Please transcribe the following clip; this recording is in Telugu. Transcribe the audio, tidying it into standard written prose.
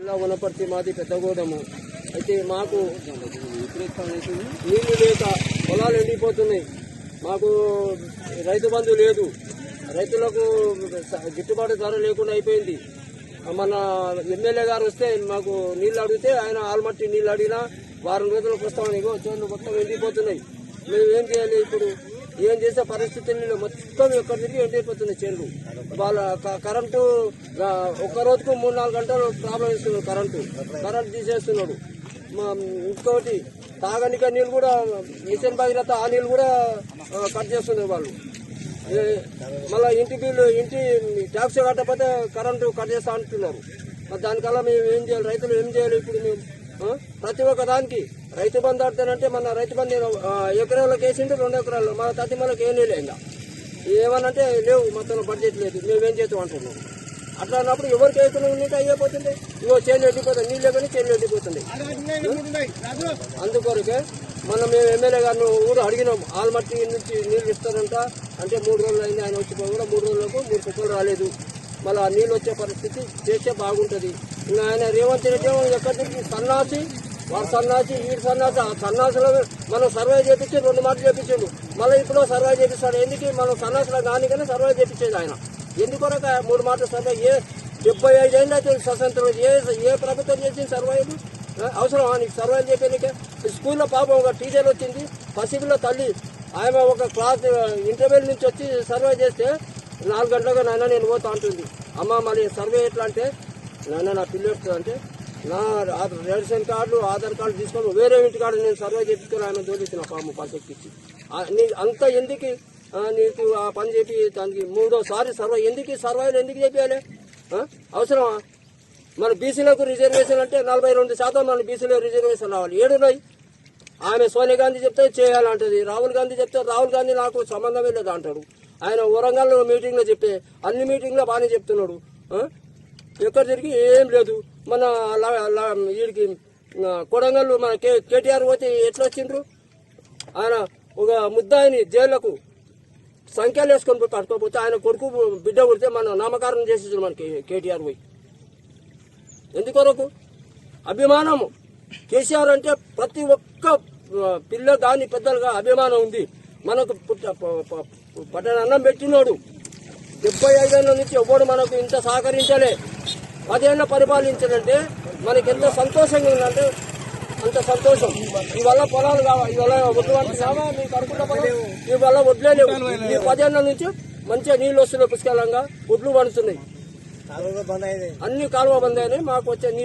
జిల్లా వనపర్తి మాది పెద్దగూడెము. అయితే మాకు నీళ్లు లేక పొలాలు ఎండిపోతున్నాయి. మాకు రైతు బంధు లేదు, రైతులకు గిట్టుబాటు ధర లేకుండా అయిపోయింది. మన ఎమ్మెల్యే గారు వస్తే మాకు నీళ్లు అడిగితే ఆయన ఆల్మట్టి నీళ్లు అడిగినా వారం రోజులకు వస్తామని చేనులు మొత్తం ఎండిపోతున్నాయి. మేము ఏం చేయాలి? ఇప్పుడు ఏం చేసే పరిస్థితుల్లో మొత్తం ఎక్కడ తిరిగి ఎండిపోతున్నాయి చేనులు. వాళ్ళ కరెంటు ఒక్క రోజుకు 3-4 గంటలు ప్రాబ్లం ఇస్తున్నారు. కరెంటు తీసేస్తున్నాడు. ఇంకోటి తాగనిక నీళ్ళు కూడా మిషన్ భగీరథ ఆ నీళ్ళు కూడా కట్ చేస్తున్నారు వాళ్ళు. మళ్ళీ ఇంటి ట్యాక్స్ కట్టకపోతే కరెంటు కట్ చేస్తా అంటున్నారు. దానికల్లా మేము ఏం చేయాలి? రైతులు ఏం చేయాలి? ఇప్పుడు మేము ప్రతి ఒక్క దానికి రైతు బంధు ఆడతానంటే మన రైతు బంధు ఎకరాలకు వేసింటే 2 ఎకరాలు, మన తతిమలకు ఏం లేదు. ఇంకా ఏమనంటే లేవు, మొత్తం బడ్జెట్ లేదు, మేమేం చేస్తాం అంటున్నాం. అట్లా అన్నప్పుడు ఎవరికి వేసుకుని ఉంటే అయిపోతుంది. ఇవో చేనులు ఎండిపోతుంది, నీళ్ళు కానీ చేనులు ఎండిపోతుంది. అందుకొరకే మనం మేము ఎమ్మెల్యే గారిని కూడా అడిగినాం. ఆల్మట్టి నుంచి నీళ్ళు ఇస్తారంట అంటే 3 రోజులు అయింది. ఆయన వచ్చిపోయి కూడా 3 రోజులకు 3 కుక్కలు రాలేదు. మళ్ళీ ఆ నీళ్ళు వచ్చే పరిస్థితి చేస్తే బాగుంటుంది. ఇంకా ఆయన రేవంత్ రెడ్డి ఎక్కడి నుంచి సన్నాసి, వాడు సన్నాసి, వీడు సన్నాసి. ఆ సన్నాసులో మనం సర్వే చేపించి 2 మాటలు చేపించాడు. మళ్ళీ ఇప్పుడు సర్వే చేపిస్తాడు. ఎందుకు? మనం సన్నాసులో దానికనే సర్వే చేపించేది ఆయన. ఎందుకొరకు 3 మాటలు సర్వే? 75 ఏళ్ళు అయితే స్వతంత్రం ఏ ప్రభుత్వం చేసింది సర్వేలు? అవసరం నీకు సర్వేలు చెప్పేందుకే? స్కూల్లో పాపం ఒక టీచర్ వచ్చింది, పసిపిల్ల తల్లి, ఆమె ఒక క్లాస్ ఇంటర్వ్యూల నుంచి వచ్చి సర్వే చేస్తే 4 గంటలుగా నాయన నేను పోతా అంటుంది. అమ్మ మరి సర్వే ఎట్లా అంటే, నాయన నా పిల్ల వస్తుంది అంటే, నా రేషన్ కార్డు ఆధార్ కార్డు తీసుకొని వేరే ఇంటి కార్డు నేను సర్వే చేపించుకొని ఆమె దోలిచ్చిన పాము పసెక్కిచ్చి. అంత ఎందుకు నీకు ఆ పని చెప్పి దానికి 3వ సర్వే ఎందుకు? సర్వేలు ఎందుకు చెప్పాలి? అవసరమా? మన బీసీలకు రిజర్వేషన్ అంటే 42% మన బీసీలో రిజర్వేషన్ రావాలి. ఏడున్నాయి? ఆమె సోనియా గాంధీ చెప్తే చేయాలంటది, రాహుల్ గాంధీ చెప్తే రాహుల్ గాంధీ నాకు సంబంధమే లేదు అంటాడు. ఆయన వరంగల్ మీటింగ్లో చెప్పే అన్ని మీటింగ్లో బాగానే చెప్తున్నాడు. ఎక్కడ తిరిగి ఏం లేదు. మన వీడికి కొడంగల్ మన కేటీఆర్ పోతే ఎట్లా వచ్చిండ్రు? ఆయన ఒక ముద్దాయిని జైళ్లకు సంఖ్యలు వేసుకొని పోయి పట్టుకోకపోతే ఆయన కొడుకు బిడ్డ కొడితే మన నామకరణం చేసేసాడు మనకి కేటీఆర్ పోయి. ఎందుకొరకు? అభిమానము. కేసీఆర్ అంటే ప్రతి ఒక్క పిల్ల దాని పెద్దలుగా అభిమానం ఉంది. మనకు పట్టణ అన్నం పెట్టినోడు 75 ఏళ్ళ నుంచి ఎవ్వడు మనకు ఇంత సహకరించలే. 10 ఏళ్ళ పరిపాలించాలంటే మనకి ఎంత సంతోషంగా ఉందంటే అంత సంతోషం. ఇవల్ల పొలాలు కావాలి, ఇవల్ల ఒడ్లు వంటి కావా మీకు అనుకున్న పొలం, ఇవల్ల ఒడ్లే లేవు. ఈ 10 ఏళ్ళ నుంచి మంచిగా నీళ్ళు వస్తున్నాయి, పుష్కలంగా ఒడ్లు పండుతున్నాయి. అన్ని కాలువ బంద్ అయినాయి. మాకు వచ్చే